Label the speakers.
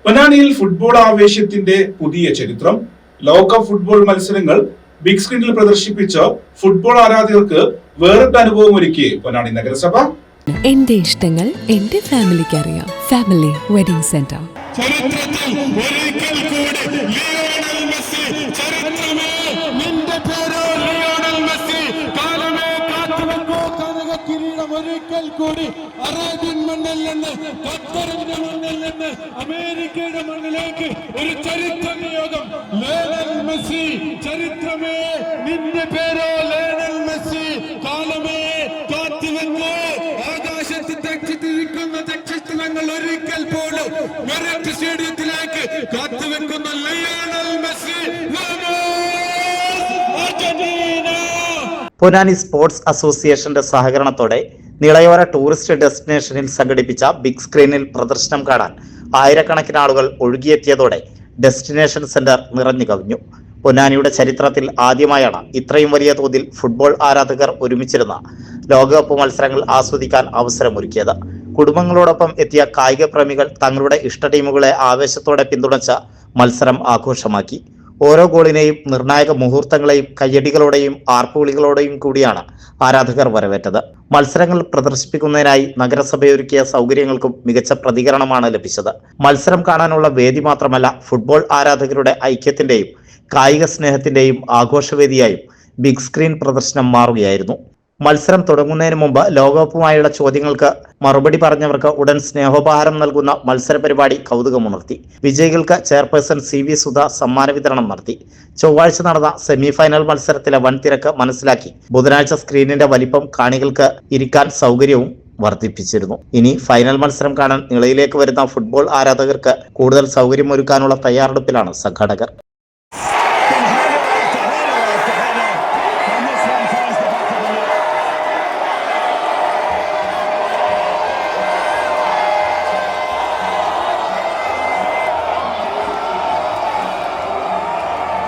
Speaker 1: പൊന്നാനിയിൽ ഫുട്ബോൾ ആവേശത്തിന്റെ പുതിയ ചരിത്രം. ലോകകപ്പ് ഫുട്ബോൾ മത്സരങ്ങൾ ബിഗ് സ്ക്രീനിൽ പ്രദർശിപ്പിച്ച ഫുട്ബോൾ ആരാധകർക്ക് വേറിട്ട അനുഭവം ഒരുക്കി പൊന്നാനി നഗരസഭ.
Speaker 2: എന്റെ ഇഷ്ടങ്ങൾ എന്റെ ഫാമിലിക്ക് അറിയാം. Family wedding centre.
Speaker 3: ചരിത്രത്തിൽ ഒരിക്കൽ കൂടി ലിയോണൽ മെസ്സി, ചരിത്രമേ നിന്റെ പേരോ ലിയോണൽ മെസ്സി, കാലമേ കാത്തുവെക്കോ കനക കിരീടം ഒരിക്കൽ കൂടി അറേബ്യൻ മണ്ണിൽ നിന്ന്, ഖത്തറിന്റെ മണ്ണിൽ നിന്ന് അമേരിക്കയുടെ മണ്ണിലേക്ക് ഒരു ചരിത്ര നിയോഗം. ലിയോണൽ മെസ്സി, ചരിത്രമേ നിന്റെ പേരോ ലിയോണൽ മെസ്സി, കാലമേ കാത്തുവെക്കോ ആകാശത്ത് തെറ്റിത്തിരിക്കുന്ന നക്ഷത്രങ്ങൾ ഒരിക്കൽ പോലും മെറിറ്റ് സ്റ്റേഡിയത്തിലേക്ക് കാത്തുവെക്കുന്ന ലിയോണൽ മെസ്സി.
Speaker 4: പൊന്നാനി സ്പോർട്സ് അസോസിയേഷന്റെ സഹകരണത്തോടെ നിളയോര ടൂറിസ്റ്റ് ഡെസ്റ്റിനേഷനിൽ സംഘടിപ്പിച്ച ബിഗ് സ്ക്രീനിൽ പ്രദർശനം കാണാൻ ആയിരക്കണക്കിന് ആളുകൾ ഒഴുകിയെത്തിയതോടെ ഡെസ്റ്റിനേഷൻ സെന്റർ നിറഞ്ഞു കവിഞ്ഞു. പൊന്നാനിയുടെ ചരിത്രത്തിൽ ആദ്യമായാണ് ഇത്രയും വലിയ തോതിൽ ഫുട്ബോൾ ആരാധകർ ഒരുമിച്ചിരുന്ന ലോകകപ്പ് മത്സരങ്ങൾ ആസ്വദിക്കാൻ അവസരമൊരുക്കിയത്. കുടുംബങ്ങളോടൊപ്പം എത്തിയ കായിക പ്രേമികൾ തങ്ങളുടെ ഇഷ്ട ടീമുകളെ ആവേശത്തോടെ പിന്തുണച്ച മത്സരം ആഘോഷമാക്കി. ഓരോ ഗോളിനെയും നിർണായക മുഹൂർത്തങ്ങളെയും കയ്യടികളോടെയും ആർപ്പുവിളികളോടെയും കൂടിയാണ് ആരാധകർ വരവേറ്റത്. മത്സരങ്ങൾ പ്രദർശിപ്പിക്കുന്നതിനായി നഗരസഭയൊരുക്കിയ സൗകര്യങ്ങൾക്കും മികച്ച പ്രതികരണമാണ് ലഭിച്ചത്. മത്സരം കാണാനുള്ള വേദി മാത്രമല്ല, ഫുട്ബോൾ ആരാധകരുടെ ഐക്യത്തിന്റെയും കായിക സ്നേഹത്തിന്റെയും ആഘോഷവേദിയായും ബിഗ് സ്ക്രീൻ പ്രദർശനം മാറുകയായിരുന്നു. മത്സരം തുടങ്ങുന്നതിന് മുമ്പ് ലോകകപ്പുമായുള്ള ചോദ്യങ്ങൾക്ക് മറുപടി പറഞ്ഞവർക്ക് ഉടൻ സ്നേഹോപഹാരം നൽകുന്ന മത്സര പരിപാടി കൗതുകമുണർത്തി. വിജയികൾക്ക് ചെയർപേഴ്സൺ CV സുധ സമ്മാന വിതരണം നടത്തി. ചൊവ്വാഴ്ച നടന്ന സെമി ഫൈനൽ മത്സരത്തിലെ വൻ തിരക്ക് മനസ്സിലാക്കി ബുധനാഴ്ച സ്ക്രീനിന്റെ വലിപ്പം കാണികൾക്ക് ഇരിക്കാൻ സൗകര്യവും വർദ്ധിപ്പിച്ചിരുന്നു. ഇനി ഫൈനൽ മത്സരം കാണാൻ നിളയിലേക്ക് വരുന്ന ഫുട്ബോൾ ആരാധകർക്ക് കൂടുതൽ സൗകര്യമൊരുക്കാനുള്ള തയ്യാറെടുപ്പിലാണ് സംഘാടകർ.